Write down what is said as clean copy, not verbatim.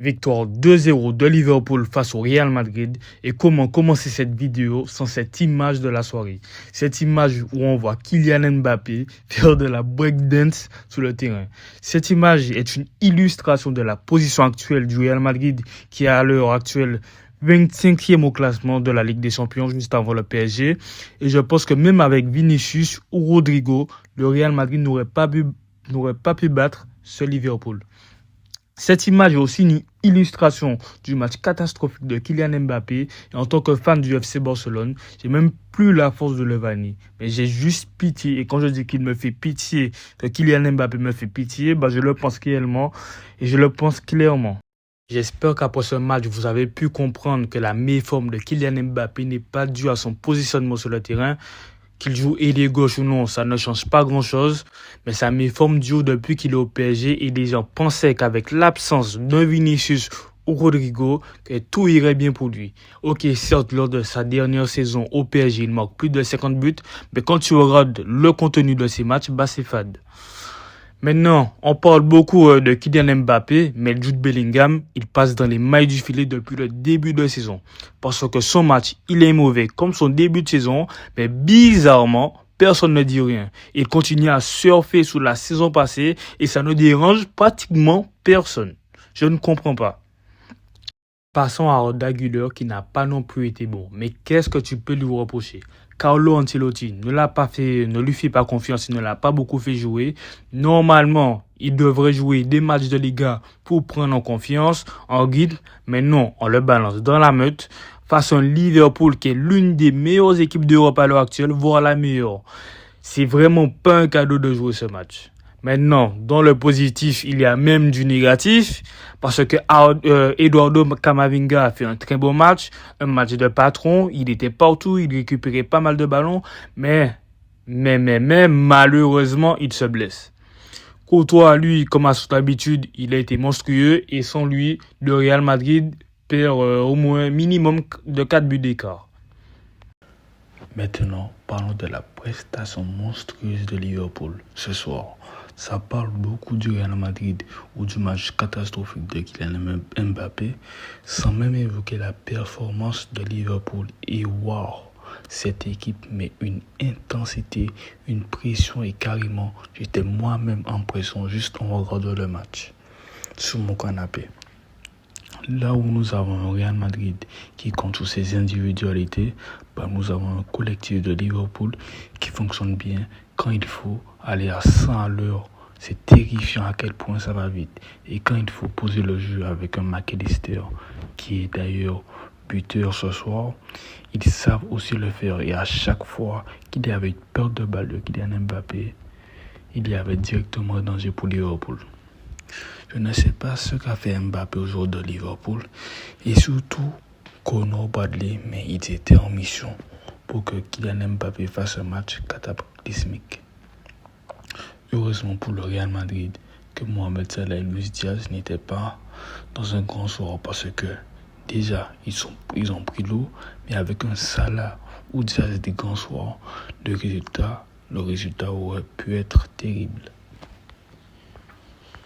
Victoire 2-0 de Liverpool face au Real Madrid. Et comment commencer cette vidéo sans cette image de la soirée? Cette image où on voit Kylian Mbappé faire de la breakdance sur le terrain. Cette image est une illustration de la position actuelle du Real Madrid qui est à l'heure actuelle 25e au classement de la Ligue des Champions juste avant le PSG. Et je pense que même avec Vinicius ou Rodrigo, le Real Madrid n'aurait pas pu battre ce Liverpool. Cette image est aussi une illustration du match catastrophique de Kylian Mbappé. Et en tant que fan du FC Barcelone, j'ai même plus la force de le vanner. Mais j'ai juste pitié. Et quand je dis qu'il me fait pitié, que Kylian Mbappé me fait pitié, je le pense réellement et je le pense clairement. J'espère qu'après ce match, vous avez pu comprendre que la méforme de Kylian Mbappé n'est pas due à son positionnement sur le terrain. Qu'il joue ailier gauche ou non, ça ne change pas grand-chose. Mais sa méforme dure depuis qu'il est au PSG et les gens pensaient qu'avec l'absence de Vinicius ou Rodrigo, que tout irait bien pour lui. Ok, certes, lors de sa dernière saison au PSG, il marque plus de 50 buts. Mais quand tu regardes le contenu de ces matchs, c'est fade. Maintenant, on parle beaucoup de Kylian Mbappé, mais Jude Bellingham, il passe dans les mailles du filet depuis le début de saison. Parce que son match, il est mauvais comme son début de saison, mais bizarrement, personne ne dit rien. Il continue à surfer sous la saison passée et ça ne dérange pratiquement personne. Je ne comprends pas. Passons à Arda Güler qui n'a pas non plus été bon. Mais qu'est-ce que tu peux lui reprocher? Carlo Ancelotti ne lui fait pas confiance, il ne l'a pas beaucoup fait jouer. Normalement, il devrait jouer des matchs de Liga pour prendre en confiance, en guide. Mais non, on le balance dans la meute face à un Liverpool qui est l'une des meilleures équipes d'Europe à l'heure actuelle, voire la meilleure. C'est vraiment pas un cadeau de jouer ce match. Maintenant, dans le positif, il y a même du négatif parce que Eduardo Camavinga a fait un très bon match, un match de patron. Il était partout, il récupérait pas mal de ballons, mais malheureusement, il se blesse. Courtois, lui, comme à son habitude, il a été monstrueux et sans lui, le Real Madrid perd au moins minimum de 4 buts d'écart. Maintenant, parlons de la prestation monstrueuse de Liverpool ce soir. Ça parle beaucoup du Real Madrid ou du match catastrophique de Kylian Mbappé, sans même évoquer la performance de Liverpool. Et waouh, cette équipe met une intensité, une pression et carrément, j'étais moi-même en pression juste en regardant le match sur mon canapé. Là où nous avons un Real Madrid qui compte sur ses individualités, nous avons un collectif de Liverpool qui fonctionne bien quand il faut aller à 100 à l'heure. C'est terrifiant à quel point ça va vite. Et quand il faut poser le jeu avec un McAllister qui est d'ailleurs buteur ce soir, ils savent aussi le faire. Et à chaque fois qu'il y avait une perte de balle de Kylian Mbappé, il y avait directement un danger pour Liverpool. Je ne sais pas ce qu'a fait Mbappé au jour de Liverpool et surtout Conor Bradley, mais ils étaient en mission pour que Kylian Mbappé fasse un match cataclysmique. Heureusement pour le Real Madrid que Mohamed Salah et Luis Diaz n'étaient pas dans un grand soir parce que déjà ils ont pris l'eau, mais avec un Salah ou Diaz des grands soirs, le résultat aurait pu être terrible.